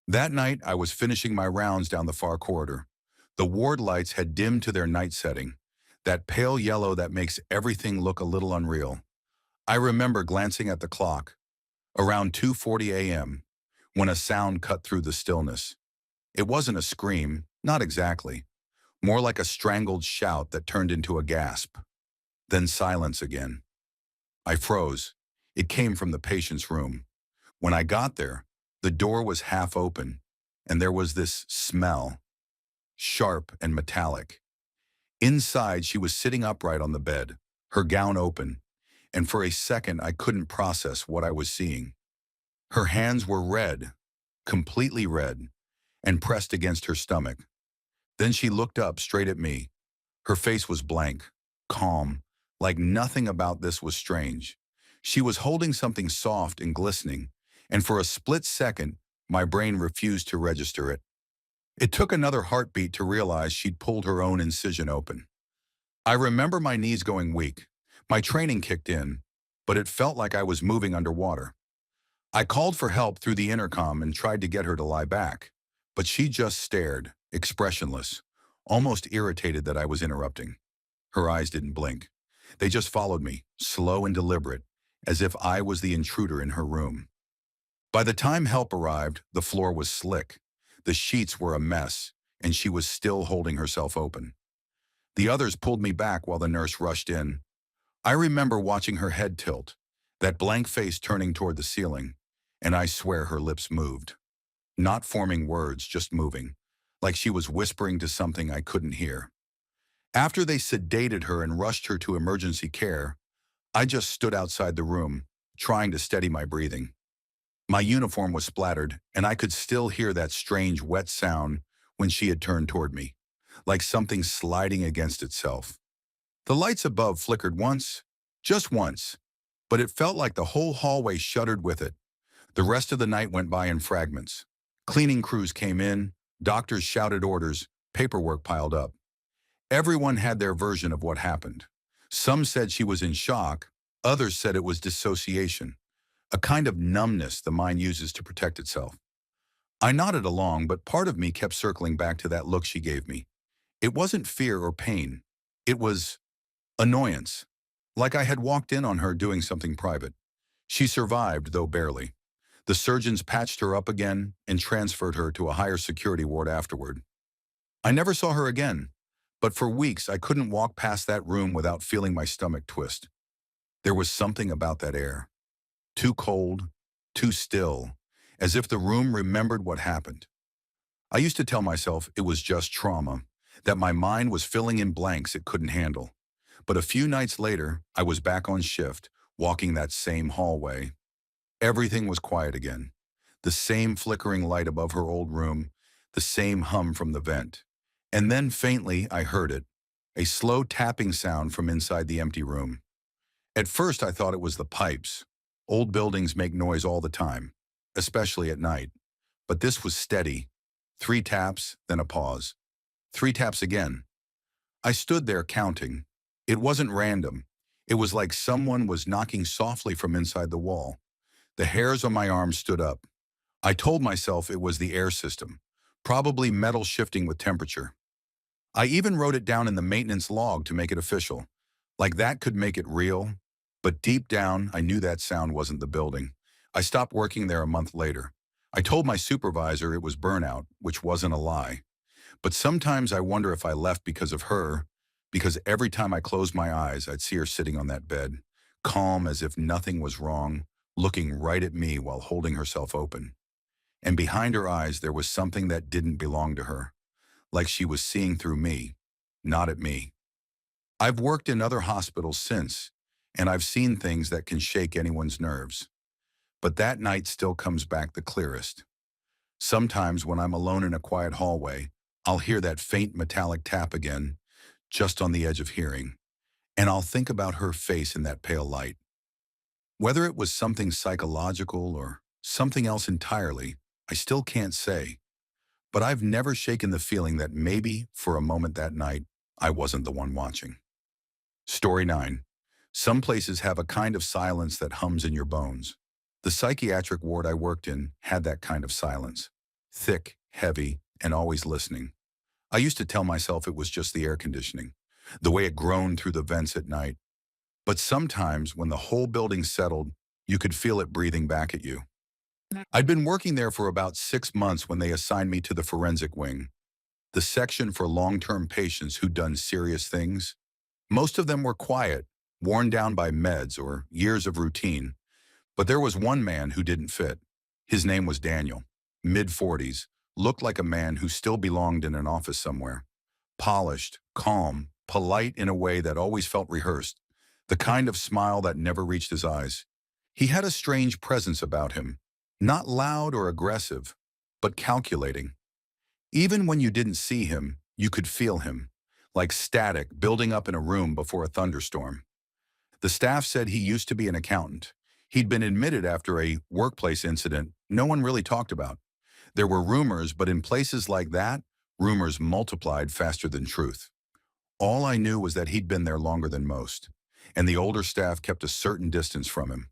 Speaker 1: That night, I was finishing my rounds down the far corridor. The ward lights had dimmed to their night setting, that pale yellow that makes everything look a little unreal. I remember glancing at the clock, around 2:40 a.m., when a sound cut through the stillness. It wasn't a scream, not exactly, more like a strangled shout that turned into a gasp. Then silence again. I froze. It came from the patient's room. When I got there, the door was half open, and there was this smell, sharp and metallic. Inside, she was sitting upright on the bed, her gown open, and for a second I couldn't process what I was seeing. Her hands were red, completely red, and pressed against her stomach. Then she looked up straight at me. Her face was blank, calm, like nothing about this was strange. She was holding something soft and glistening, and for a split second, my brain refused to register it. It took another heartbeat to realize she'd pulled her own incision open. I remember my knees going weak. My training kicked in, but it felt like I was moving underwater. I called for help through the intercom and tried to get her to lie back, but she just stared, expressionless, almost irritated that I was interrupting. Her eyes didn't blink. They just followed me, slow and deliberate, as if I was the intruder in her room. By the time help arrived, the floor was slick. The sheets were a mess, and she was still holding herself open. The others pulled me back while the nurse rushed in. I remember watching her head tilt, that blank face turning toward the ceiling, and I swear her lips moved. Not forming words, just moving, like she was whispering to something I couldn't hear. After they sedated her and rushed her to emergency care, I just stood outside the room, trying to steady my breathing. My uniform was splattered, and I could still hear that strange wet sound when she had turned toward me, like something sliding against itself. The lights above flickered once, just once, but it felt like the whole hallway shuddered with it. The rest of the night went by in fragments. Cleaning crews came in, doctors shouted orders, paperwork piled up. Everyone had their version of what happened. Some said she was in shock, others said it was dissociation, a kind of numbness the mind uses to protect itself. I nodded along, but part of me kept circling back to that look she gave me. It wasn't fear or pain. It was annoyance, like I had walked in on her doing something private. She survived, though barely. The surgeons patched her up again and transferred her to a higher security ward afterward. I never saw her again, but for weeks I couldn't walk past that room without feeling my stomach twist. There was something about that air. Too cold, too still, as if the room remembered what happened. I used to tell myself it was just trauma, that my mind was filling in blanks it couldn't handle. But a few nights later, I was back on shift, walking that same hallway. Everything was quiet again. The same flickering light above her old room, the same hum from the vent. And then faintly, I heard it, a slow tapping sound from inside the empty room. At first, I thought it was the pipes. Old buildings make noise all the time, especially at night. But this was steady. 3 taps, then a pause. 3 taps again. I stood there counting. It wasn't random. It was like someone was knocking softly from inside the wall. The hairs on my arms stood up. I told myself it was the air system, probably metal shifting with temperature. I even wrote it down in the maintenance log to make it official. Like that could make it real. But deep down, I knew that sound wasn't the building. I stopped working there a month later. I told my supervisor it was burnout, which wasn't a lie. But sometimes I wonder if I left because of her, because every time I closed my eyes, I'd see her sitting on that bed, calm as if nothing was wrong, looking right at me while holding herself open. And behind her eyes, there was something that didn't belong to her, like she was seeing through me, not at me. I've worked in other hospitals since, and I've seen things that can shake anyone's nerves. But that night still comes back the clearest. Sometimes when I'm alone in a quiet hallway, I'll hear that faint metallic tap again, just on the edge of hearing, and I'll think about her face in that pale light. Whether it was something psychological or something else entirely, I still can't say. But I've never shaken the feeling that maybe, for a moment that night, I wasn't the one watching. Story 9. Some places have a kind of silence that hums in your bones. The psychiatric ward I worked in had that kind of silence. Thick, heavy, and always listening. I used to tell myself it was just the air conditioning, the way it groaned through the vents at night. But sometimes, when the whole building settled, you could feel it breathing back at you. I'd been working there for about 6 months when they assigned me to the forensic wing, the section for long-term patients who'd done serious things. Most of them were quiet, worn down by meds or years of routine. But there was one man who didn't fit. His name was Daniel, mid-40s, looked like a man who still belonged in an office somewhere. Polished, calm, polite in a way that always felt rehearsed, the kind of smile that never reached his eyes. He had a strange presence about him, not loud or aggressive, but calculating. Even when you didn't see him, you could feel him, like static building up in a room before a thunderstorm. The staff said he used to be an accountant. He'd been admitted after a workplace incident no one really talked about. There were rumors, but in places like that, rumors multiplied faster than truth. All I knew was that he'd been there longer than most, and the older staff kept a certain distance from him.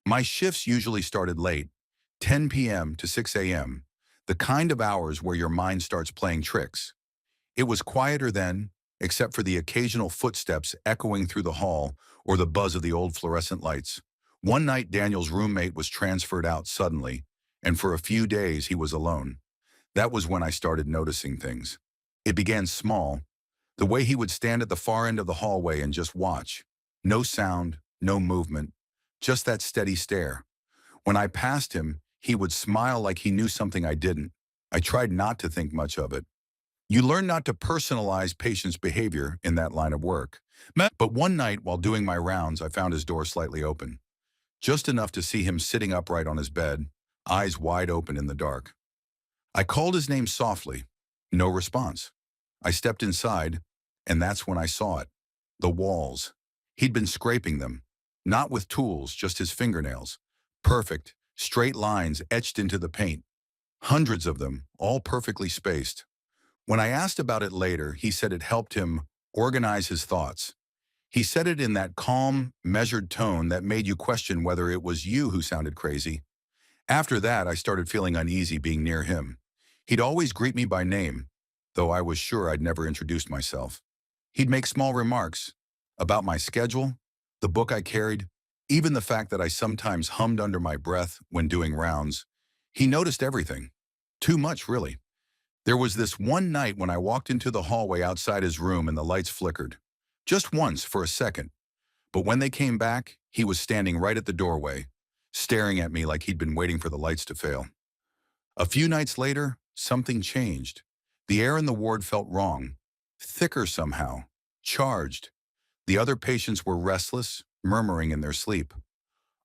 Speaker 1: My shifts usually started late, 10 p.m. to 6 a.m., the kind of hours where your mind starts playing tricks. It was quieter then, except for the occasional footsteps echoing through the hall or the buzz of the old fluorescent lights. One night, Daniel's roommate was transferred out suddenly, and for a few days he was alone. That was when I started noticing things. It began small, the way he would stand at the far end of the hallway and just watch. No sound, no movement, just that steady stare. When I passed him, he would smile like he knew something I didn't. I tried not to think much of it. You learn not to personalize patients' behavior in that line of work. But one night, while doing my rounds, I found his door slightly open, just enough to see him sitting upright on his bed, eyes wide open in the dark. I called his name softly. No response. I stepped inside, and that's when I saw it. The walls. He'd been scraping them. Not with tools, just his fingernails. Perfect, straight lines etched into the paint. Hundreds of them, all perfectly spaced. When I asked about it later, he said it helped him organize his thoughts. He said it in that calm, measured tone that made you question whether it was you who sounded crazy. After that, I started feeling uneasy being near him. He'd always greet me by name, though I was sure I'd never introduced myself. He'd make small remarks about my schedule, the book I carried, even the fact that I sometimes hummed under my breath when doing rounds. He noticed everything. Too much, really. There was this one night when I walked into the hallway outside his room and the lights flickered. Just once, for a second. But when they came back, he was standing right at the doorway, staring at me like he'd been waiting for the lights to fail. A few nights later, something changed. The air in the ward felt wrong, thicker somehow, charged. The other patients were restless, murmuring in their sleep.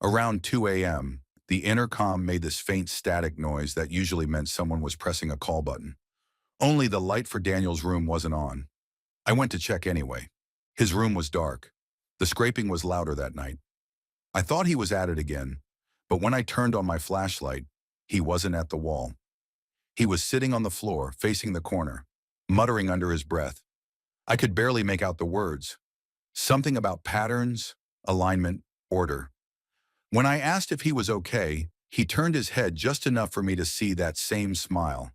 Speaker 1: Around 2 a.m., the intercom made this faint static noise that usually meant someone was pressing a call button. Only the light for Daniel's room wasn't on. I went to check anyway. His room was dark. The scraping was louder that night. I thought he was at it again, but when I turned on my flashlight, he wasn't at the wall. He was sitting on the floor, facing the corner, muttering under his breath. I could barely make out the words. Something about patterns, alignment, order. When I asked if he was okay, he turned his head just enough for me to see that same smile.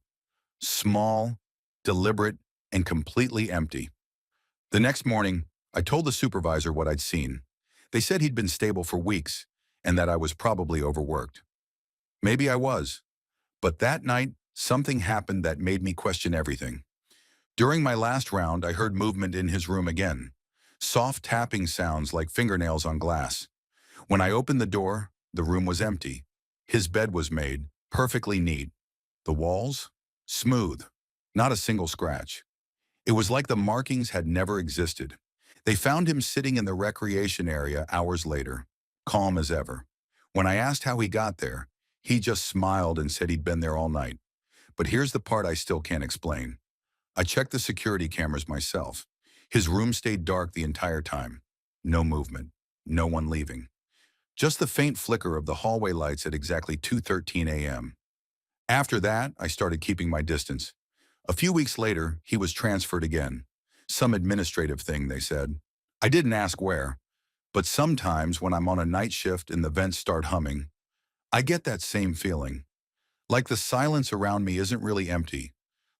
Speaker 1: Small, deliberate, and completely empty. The next morning, I told the supervisor what I'd seen. They said he'd been stable for weeks, and that I was probably overworked. Maybe I was. But that night, something happened that made me question everything. During my last round, I heard movement in his room again. Soft tapping sounds like fingernails on glass. When I opened the door, the room was empty. His bed was made, perfectly neat. The walls? Smooth. Not a single scratch. It was like the markings had never existed. They found him sitting in the recreation area hours later, calm as ever. When I asked how he got there, he just smiled and said he'd been there all night. But here's the part I still can't explain. I checked the security cameras myself. His room stayed dark the entire time. No movement. No one leaving. Just the faint flicker of the hallway lights at exactly 2:13 a.m. After that, I started keeping my distance. A few weeks later, he was transferred again. Some administrative thing, they said. I didn't ask where, but sometimes when I'm on a night shift and the vents start humming, I get that same feeling. Like the silence around me isn't really empty.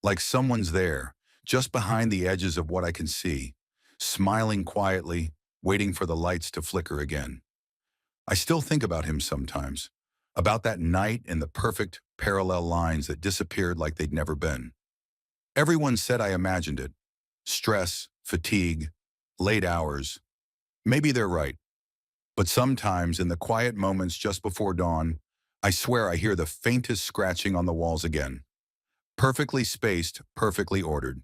Speaker 1: Like someone's there, just behind the edges of what I can see, smiling quietly, waiting for the lights to flicker again. I still think about him sometimes, about that night and the perfect parallel lines that disappeared like they'd never been. Everyone said I imagined it. Stress, fatigue, late hours. Maybe they're right. But sometimes in the quiet moments just before dawn, I swear I hear the faintest scratching on the walls again. Perfectly spaced, perfectly ordered.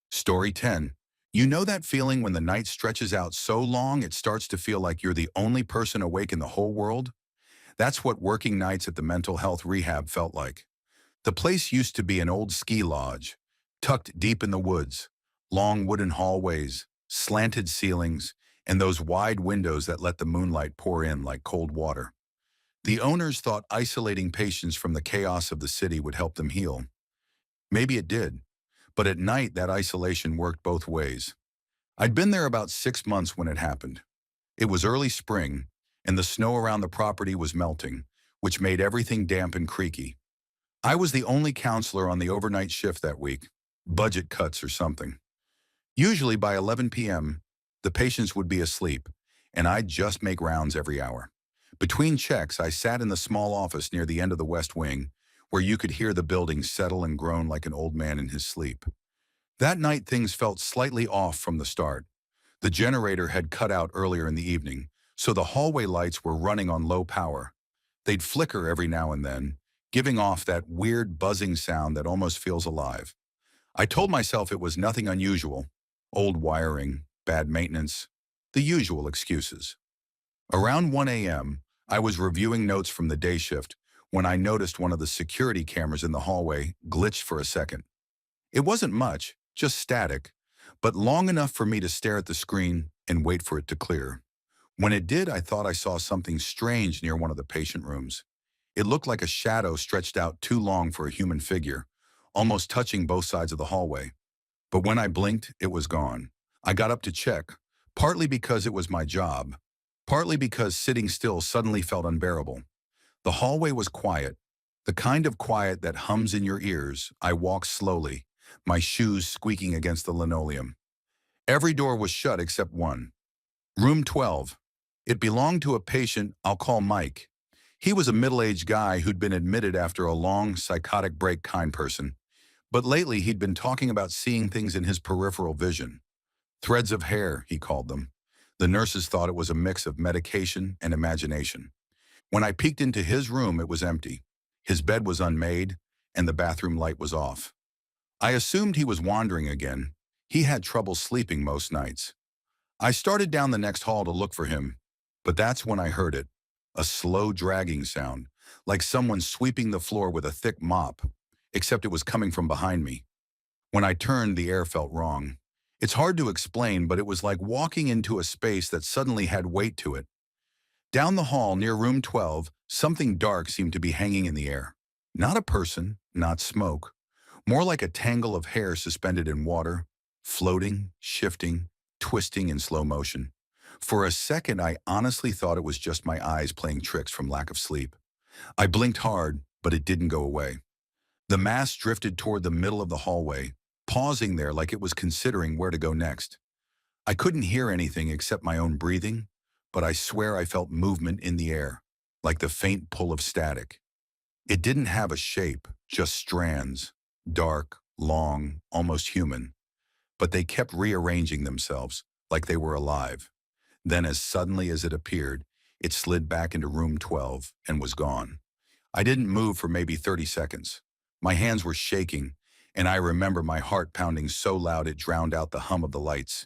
Speaker 1: Story 10. You know that feeling when the night stretches out so long it starts to feel like you're the only person awake in the whole world? That's what working nights at the mental health rehab felt like. The place used to be an old ski lodge, tucked deep in the woods, long wooden hallways, slanted ceilings, and those wide windows that let the moonlight pour in like cold water. The owners thought isolating patients from the chaos of the city would help them heal. Maybe it did, but at night that isolation worked both ways. I'd been there about 6 months when it happened. It was early spring, and the snow around the property was melting, which made everything damp and creaky. I was the only counselor on the overnight shift that week, budget cuts or something. Usually by 11 p.m., the patients would be asleep, and I'd just make rounds every hour. Between checks, I sat in the small office near the end of the West Wing, where you could hear the building settle and groan like an old man in his sleep. That night things felt slightly off from the start. The generator had cut out earlier in the evening, so the hallway lights were running on low power. They'd flicker every now and then, giving off that weird buzzing sound that almost feels alive. I told myself it was nothing unusual. Old wiring, bad maintenance, the usual excuses. Around 1 a.m., I was reviewing notes from the day shift when I noticed one of the security cameras in the hallway glitched for a second. It wasn't much, just static, but long enough for me to stare at the screen and wait for it to clear. When it did, I thought I saw something strange near one of the patient rooms. It looked like a shadow stretched out too long for a human figure, almost touching both sides of the hallway. But when I blinked, it was gone. I got up to check, partly because it was my job, partly because sitting still suddenly felt unbearable. The hallway was quiet, the kind of quiet that hums in your ears. I walked slowly, my shoes squeaking against the linoleum. Every door was shut except one. Room 12. It belonged to a patient I'll call Mike. He was a middle-aged guy who'd been admitted after a long psychotic break, kind person. But lately he'd been talking about seeing things in his peripheral vision. Threads of hair, he called them. The nurses thought it was a mix of medication and imagination. When I peeked into his room, it was empty. His bed was unmade, and the bathroom light was off. I assumed he was wandering again. He had trouble sleeping most nights. I started down the next hall to look for him, but that's when I heard it. A slow dragging sound, like someone sweeping the floor with a thick mop, except it was coming from behind me. When I turned, the air felt wrong. It's hard to explain, but it was like walking into a space that suddenly had weight to it. Down the hall, near room 12, something dark seemed to be hanging in the air. Not a person, not smoke. More like a tangle of hair suspended in water, floating, shifting, twisting in slow motion. For a second, I honestly thought it was just my eyes playing tricks from lack of sleep. I blinked hard, but it didn't go away. The mass drifted toward the middle of the hallway, pausing there like it was considering where to go next. I couldn't hear anything except my own breathing, but I swear I felt movement in the air, like the faint pull of static. It didn't have a shape, just strands, dark, long, almost human. But they kept rearranging themselves, like they were alive. Then as suddenly as it appeared, it slid back into room 12 and was gone. I didn't move for maybe 30 seconds. My hands were shaking, and I remember my heart pounding so loud it drowned out the hum of the lights.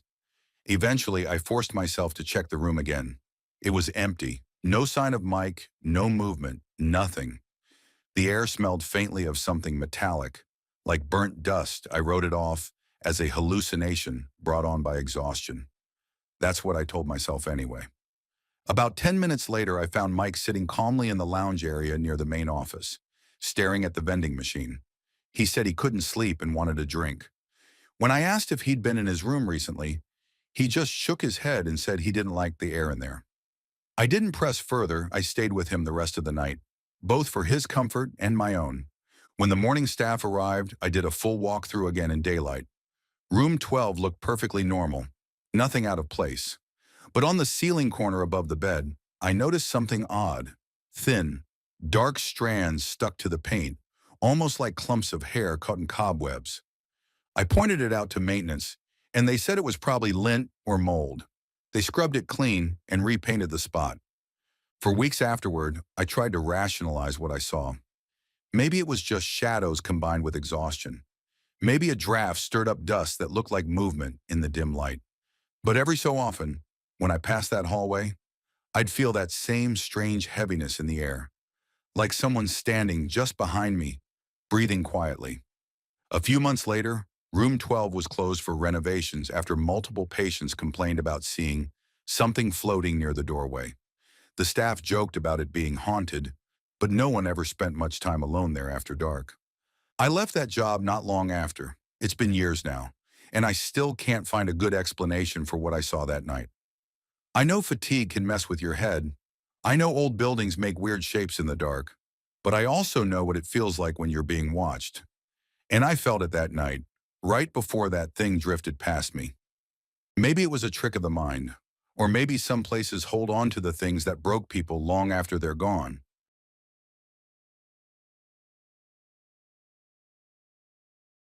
Speaker 1: Eventually, I forced myself to check the room again. It was empty. No sign of Mike, no movement, nothing. The air smelled faintly of something metallic. Like burnt dust, I wrote it off as a hallucination brought on by exhaustion. That's what I told myself anyway. About 10 minutes later, I found Mike sitting calmly in the lounge area near the main office, staring at the vending machine. He said he couldn't sleep and wanted a drink. When I asked if he'd been in his room recently, he just shook his head and said he didn't like the air in there. I didn't press further. I stayed with him the rest of the night, both for his comfort and my own. When the morning staff arrived, I did a full walkthrough again in daylight. Room 12 looked perfectly normal, nothing out of place. But on the ceiling corner above the bed, I noticed something odd. Thin, dark strands stuck to the paint, almost like clumps of hair caught in cobwebs. I pointed it out to maintenance, and they said it was probably lint or mold. They scrubbed it clean and repainted the spot. For weeks afterward, I tried to rationalize what I saw. Maybe it was just shadows combined with exhaustion. Maybe a draft stirred up dust that looked like movement in the dim light. But every so often, when I passed that hallway, I'd feel that same strange heaviness in the air, like someone standing just behind me, breathing quietly. A few months later, room 12 was closed for renovations after multiple patients complained about seeing something floating near the doorway. The staff joked about it being haunted, but no one ever spent much time alone there after dark. I left that job not long after. It's been years now, and I still can't find a good explanation for what I saw that night. I know fatigue can mess with your head. I know old buildings make weird shapes in the dark, but I also know what it feels like when you're being watched. And I felt it that night, right before that thing drifted past me. Maybe it was a trick of the mind, or maybe some places hold on to the things that broke people long after they're gone.